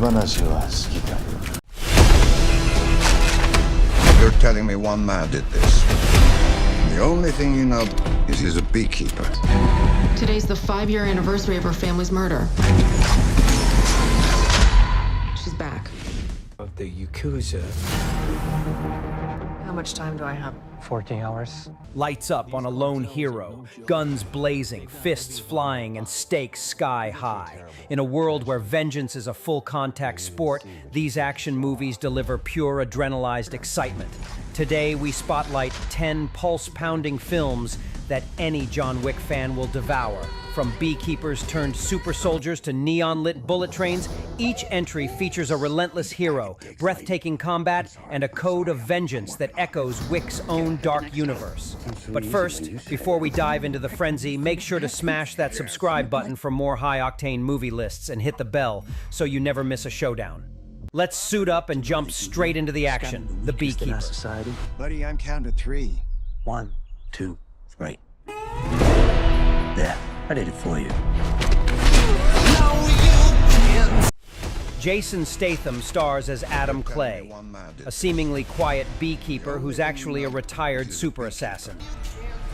話は好きか。 You're telling me one man did this. The only thing you know is he's a beekeeper. Today's the 5-year anniversary of her family's murder. She's back. Of the Yakuza. How much time do I have? 14 hours. Lights up on a lone hero, guns blazing, fists flying, and stakes sky high. In a world where vengeance is a full-contact sport, these action movies deliver pure adrenalized excitement. Today, we spotlight 10 pulse-pounding films that any John Wick fan will devour. From beekeepers turned super soldiers to neon-lit bullet trains, each entry features a relentless hero, breathtaking combat, and a code of vengeance that echoes Wick's own dark universe. But first, before we dive into the frenzy, make sure to smash that subscribe button for more high-octane movie lists and hit the bell so you never miss a showdown. Let's suit up and jump straight into the action. The Beekeeper. Buddy, I'm counting to 3. 1, 2, 3. There, I did it for you. Jason Statham stars as Adam Clay, a seemingly quiet beekeeper who's actually a retired super assassin.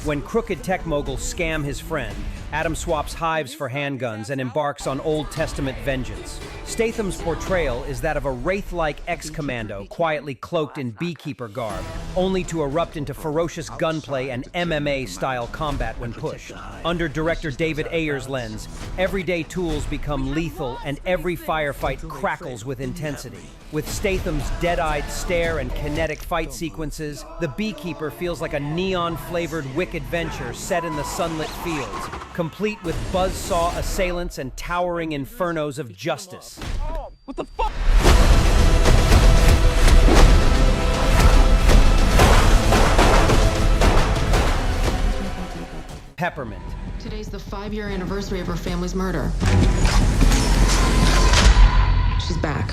When crooked tech moguls scam his friend, Adam swaps hives for handguns and embarks on Old Testament vengeance. Statham's portrayal is that of a wraith-like ex-commando quietly cloaked in beekeeper garb, only to erupt into ferocious gunplay and MMA-style combat when pushed. Under director David Ayer's lens, everyday tools become lethal and every firefight crackles with intensity. With Statham's dead-eyed stare and kinetic fight sequences, the Beekeeper feels like a neon-flavored Wick adventure set in the sunlit fields, complete with buzzsaw assailants and towering infernos of justice. What the fuck? Peppermint. Today's the 5-year anniversary of her family's murder. She's back.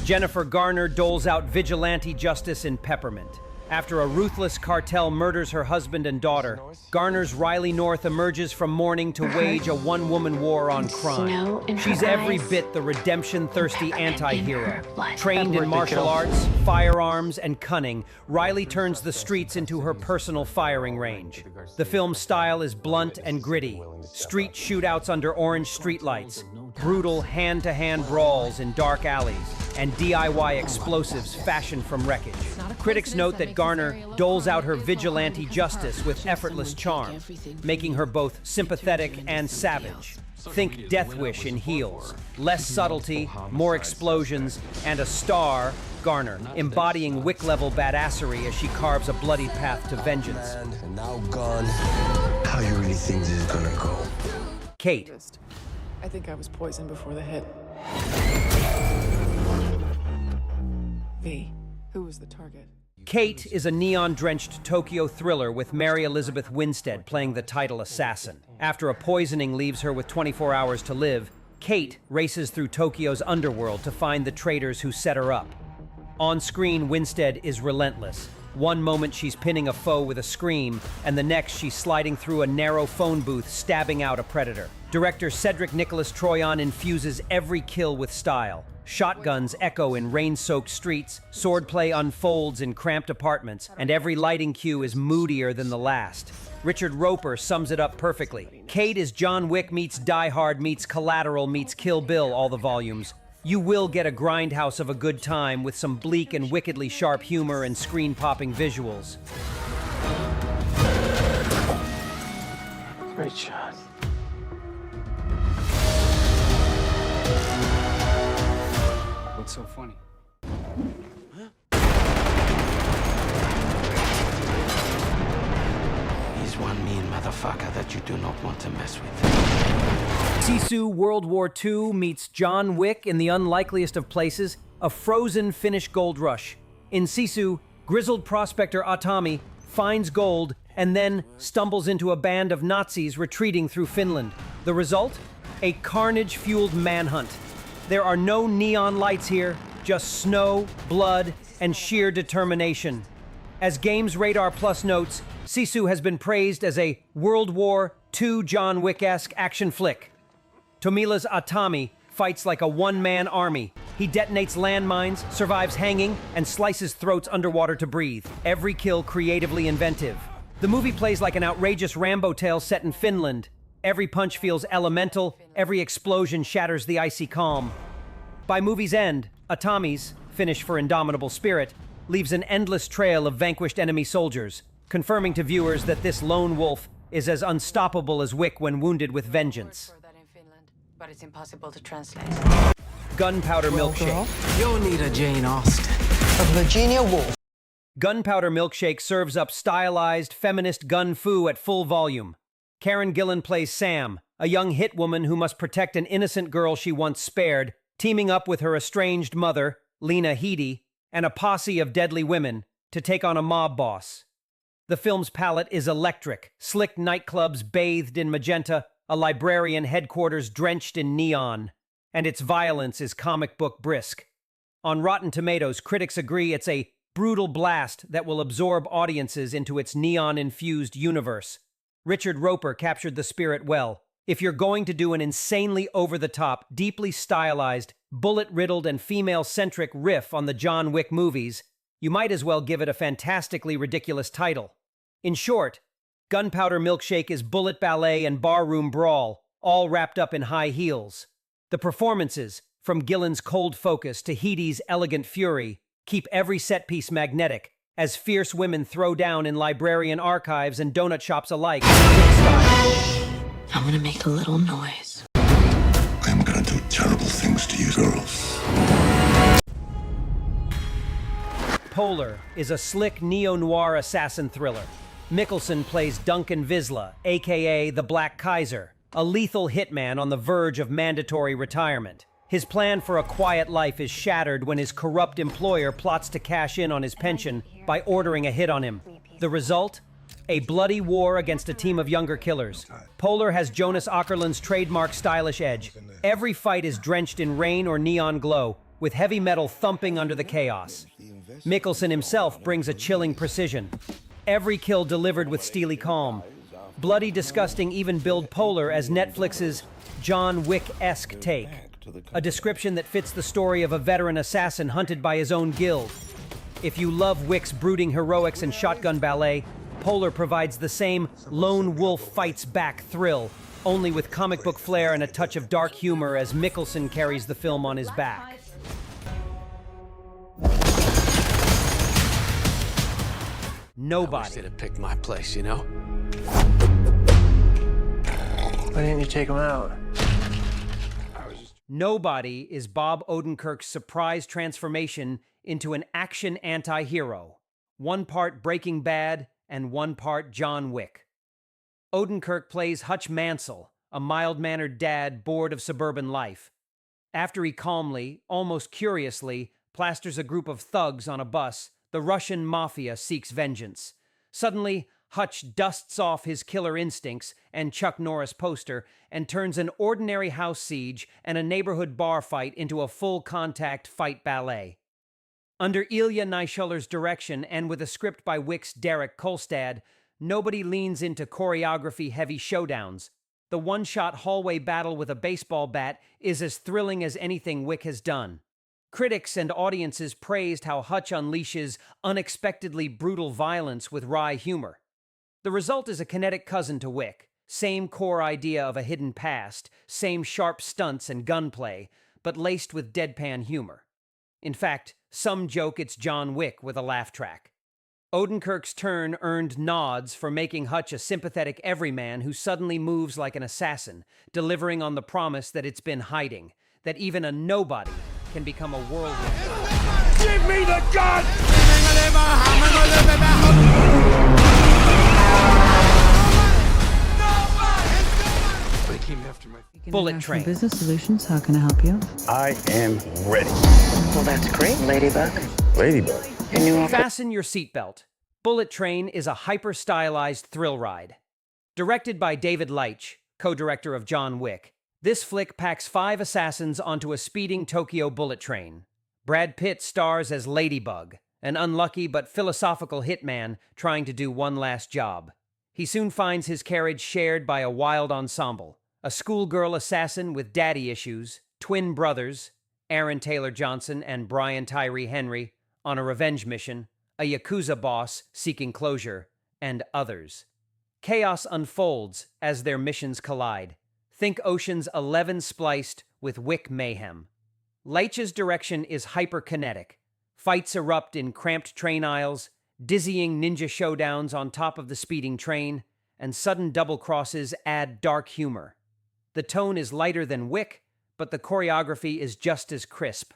Jennifer Garner doles out vigilante justice in Peppermint. After a ruthless cartel murders her husband and daughter, Garner's Riley North emerges from mourning to wage a one-woman war on crime. She's every bit the redemption-thirsty anti-hero. Trained in martial arts, firearms, and cunning, Riley turns the streets into her personal firing range. The film's style is blunt and gritty. Street shootouts under orange streetlights, brutal hand-to-hand brawls in dark alleys, and DIY explosives fashioned from wreckage. Critics note that Garner doles out her vigilante justice with effortless charm, making her both sympathetic and savage. Think Death Wish in heels. Less subtlety, more explosions, and a star, Garner, embodying Wick-level badassery as she carves a bloody path to vengeance. And now gone. How you really think this is gonna go? Kate. I think I was poisoned before the hit. V, who was the target? Kate is a neon-drenched Tokyo thriller with Mary Elizabeth Winstead playing the title assassin. After a poisoning leaves her with 24 hours to live, Kate races through Tokyo's underworld to find the traitors who set her up. On screen, Winstead is relentless. One moment she's pinning a foe with a scream, and the next she's sliding through a narrow phone booth stabbing out a predator. Director Cedric Nicholas Troyan infuses every kill with style. Shotguns echo in rain-soaked streets, swordplay unfolds in cramped apartments, and every lighting cue is moodier than the last. Richard Roper sums it up perfectly. Kate is John Wick meets Die Hard meets Collateral meets Kill Bill, all the volumes. You will get a grindhouse of a good time with some bleak and wickedly sharp humor and screen-popping visuals. Great shot. What's so funny? He's one mean motherfucker that you do not want to mess with. Cisu World War II meets John Wick in the unlikeliest of places, a frozen Finnish gold rush. In Sisu, grizzled prospector Atami finds gold and then stumbles into a band of Nazis retreating through Finland. The result? A carnage-fueled manhunt. There are no neon lights here, just snow, blood, and sheer determination. As Games Radar Plus notes, Cisu has been praised as a World War II John Wick-esque action flick. Tomila's Atami fights like a one-man army. He detonates landmines, survives hanging, and slices throats underwater to breathe. Every kill creatively inventive. The movie plays like an outrageous Rambo tale set in Finland. Every punch feels elemental, every explosion shatters the icy calm. By movie's end, Atami's, Finnish for indomitable spirit, leaves an endless trail of vanquished enemy soldiers, confirming to viewers that this lone wolf is as unstoppable as Wick when wounded with vengeance. But it's impossible to translate. Gunpowder Milkshake. You'll need a Jane Austen. A Virginia Woolf. Gunpowder Milkshake serves up stylized, feminist gun fu at full volume. Karen Gillan plays Sam, a young hit woman who must protect an innocent girl she once spared, teaming up with her estranged mother, Lena Headey, and a posse of deadly women to take on a mob boss. The film's palette is electric, slick nightclubs bathed in magenta, a librarian headquarters drenched in neon, and its violence is comic book brisk. On Rotten Tomatoes, critics agree it's a brutal blast that will absorb audiences into its neon-infused universe. Richard Roper captured the spirit well. If you're going to do an insanely over-the-top, deeply stylized, bullet-riddled and female-centric riff on the John Wick movies, you might as well give it a fantastically ridiculous title. In short, Gunpowder Milkshake is bullet ballet and barroom brawl, all wrapped up in high heels. The performances, from Gillan's cold focus to Headey's elegant fury, keep every set piece magnetic, as fierce women throw down in librarian archives and donut shops alike. I'm gonna make a little noise. I'm gonna do terrible things to you girls. Polar is a slick neo-noir assassin thriller. Mikkelsen plays Duncan Visla, aka the Black Kaiser, a lethal hitman on the verge of mandatory retirement. His plan for a quiet life is shattered when his corrupt employer plots to cash in on his pension by ordering a hit on him. The result? A bloody war against a team of younger killers. Polar has Jonas Åkerlund's trademark stylish edge. Every fight is drenched in rain or neon glow, with heavy metal thumping under the chaos. Mikkelsen himself brings a chilling precision. Every kill delivered with steely calm. Bloody Disgusting even billed Polar as Netflix's John Wick-esque take. A description that fits the story of a veteran assassin hunted by his own guild. If you love Wick's brooding heroics and shotgun ballet, Polar provides the same lone wolf fights back thrill, only with comic book flair and a touch of dark humor as Mikkelsen carries the film on his back. Nobody. I should have picked my place, you know? Why didn't you take him out? Nobody is Bob Odenkirk's surprise transformation into an action anti-hero. One part Breaking Bad and one part John Wick. Odenkirk plays Hutch Mansell, a mild-mannered dad bored of suburban life. After he calmly, almost curiously, plasters a group of thugs on a bus, the Russian mafia seeks vengeance. Suddenly, Hutch dusts off his killer instincts and Chuck Norris poster and turns an ordinary house siege and a neighborhood bar fight into a full-contact fight ballet. Under Ilya Naishuller's direction and with a script by Wick's Derek Kolstad, nobody leans into choreography-heavy showdowns. The one-shot hallway battle with a baseball bat is as thrilling as anything Wick has done. Critics and audiences praised how Hutch unleashes unexpectedly brutal violence with wry humor. The result is a kinetic cousin to Wick, same core idea of a hidden past, same sharp stunts and gunplay, but laced with deadpan humor. In fact, some joke it's John Wick with a laugh track. Odenkirk's turn earned nods for making Hutch a sympathetic everyman who suddenly moves like an assassin, delivering on the promise that it's been hiding, that even a nobody can become a whirlwind. Give me the gun! They came after my... Bullet Train. Business Solutions, how can I help you? I am ready. Well, that's great, Ladybug. Ladybug. Your new offer. Fasten your seatbelt. Bullet Train is a hyper-stylized thrill ride. Directed by David Leitch, co-director of John Wick, this flick packs 5 assassins onto a speeding Tokyo bullet train. Brad Pitt stars as Ladybug, an unlucky but philosophical hitman trying to do one last job. He soon finds his carriage shared by a wild ensemble, a schoolgirl assassin with daddy issues, twin brothers, Aaron Taylor Johnson and Brian Tyree Henry, on a revenge mission, a Yakuza boss seeking closure, and others. Chaos unfolds as their missions collide. Think Ocean's 11 spliced with Wick mayhem. Leitch's direction is hyperkinetic. Fights erupt in cramped train aisles, dizzying ninja showdowns on top of the speeding train, and sudden double crosses add dark humor. The tone is lighter than Wick, but the choreography is just as crisp.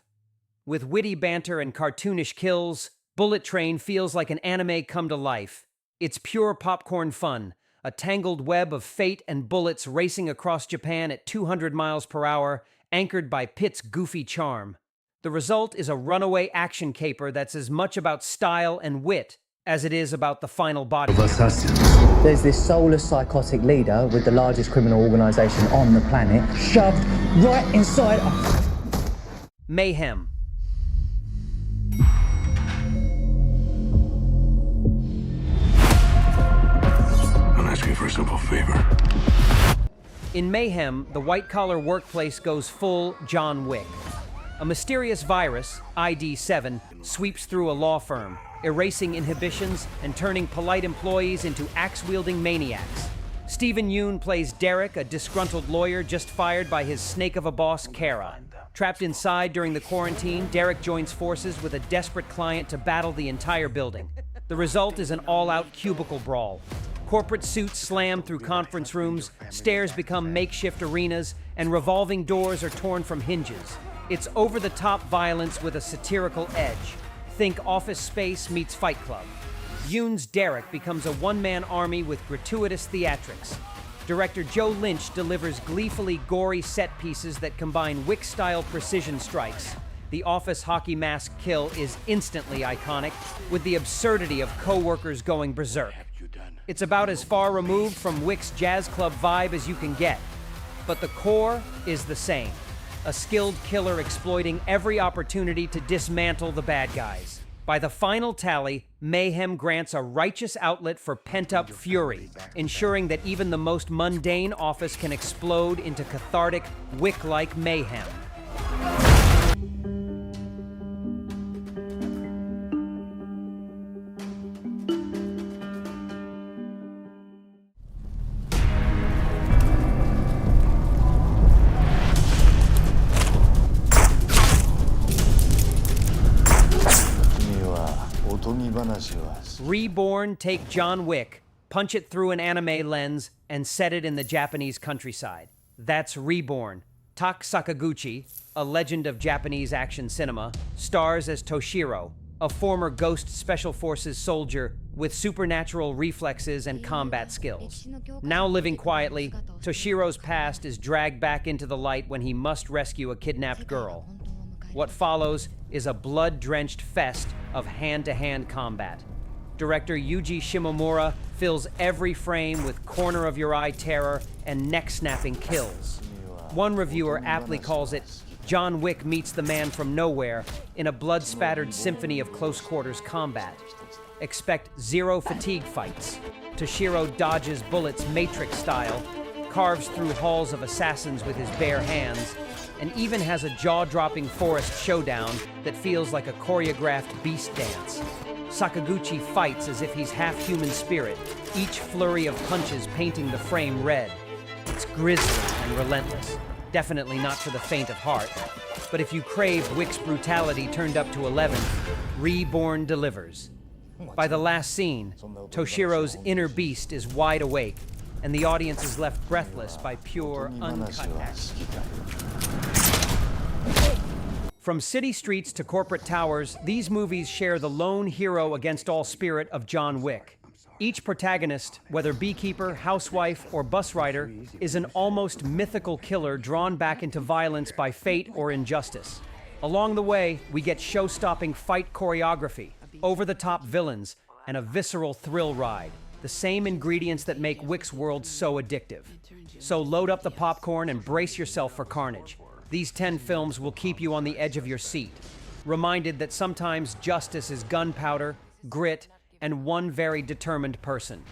With witty banter and cartoonish kills, Bullet Train feels like an anime come to life. It's pure popcorn fun, a tangled web of fate and bullets racing across Japan at 200 miles per hour, anchored by Pitt's goofy charm. The result is a runaway action caper that's as much about style and wit as it is about the final body. There's this soulless psychotic leader with the largest criminal organization on the planet shoved right inside us. Mayhem. I'm asking for a simple favor. In Mayhem, the white-collar workplace goes full John Wick. A mysterious virus, ID-7, sweeps through a law firm, erasing inhibitions and turning polite employees into axe-wielding maniacs. Stephen Yeun plays Derek, a disgruntled lawyer just fired by his snake of a boss, Kara. Trapped inside during the quarantine, Derek joins forces with a desperate client to battle the entire building. The result is an all-out cubicle brawl. Corporate suits slam through conference rooms, stairs become makeshift arenas, and revolving doors are torn from hinges. It's over-the-top violence with a satirical edge. Think Office Space meets Fight Club. Yoon's Derek becomes a one-man army with gratuitous theatrics. Director Joe Lynch delivers gleefully gory set pieces that combine Wick-style precision strikes. The office hockey mask kill is instantly iconic, with the absurdity of co-workers going berserk. It's about as far removed from Wick's jazz club vibe as you can get. But the core is the same. A skilled killer exploiting every opportunity to dismantle the bad guys. By the final tally, Mayhem grants a righteous outlet for pent-up fury, ensuring that even the most mundane office can explode into cathartic, Wick-like mayhem. Reborn take John Wick, punch it through an anime lens, and set it in the Japanese countryside. That's Reborn. Tak Sakaguchi, a legend of Japanese action cinema, stars as Toshiro, a former Ghost Special Forces soldier with supernatural reflexes and combat skills. Now living quietly, Toshiro's past is dragged back into the light when he must rescue a kidnapped girl. What follows is a blood-drenched fest of hand-to-hand combat. Director Yuji Shimomura fills every frame with corner-of-your-eye terror and neck-snapping kills. One reviewer aptly calls it John Wick meets the man from nowhere in a blood-spattered symphony of close-quarters combat. Expect zero fatigue fights. Toshiro dodges bullets Matrix style, carves through halls of assassins with his bare hands, and even has a jaw-dropping forest showdown that feels like a choreographed beast dance. Sakaguchi fights as if he's half human spirit, each flurry of punches painting the frame red. It's grisly and relentless, definitely not for the faint of heart. But if you crave Wick's brutality turned up to 11, Reborn delivers. By the last scene, Toshiro's inner beast is wide awake, and the audience is left breathless by pure, uncut action. From city streets to corporate towers, these movies share the lone hero against all spirit of John Wick. Each protagonist, whether beekeeper, housewife, or bus rider, is an almost mythical killer drawn back into violence by fate or injustice. Along the way, we get show-stopping fight choreography, over-the-top villains, and a visceral thrill ride. The same ingredients that make Wick's world so addictive. So load up the popcorn and brace yourself for carnage. These 10 films will keep you on the edge of your seat, reminded that sometimes justice is gunpowder, grit, and one very determined person.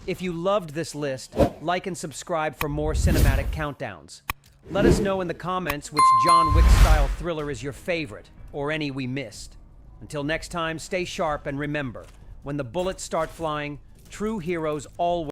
If you loved this list, like and subscribe for more cinematic countdowns. Let us know in the comments which John Wick-style thriller is your favorite, or any we missed. Until next time, stay sharp and remember, when the bullets start flying, true heroes always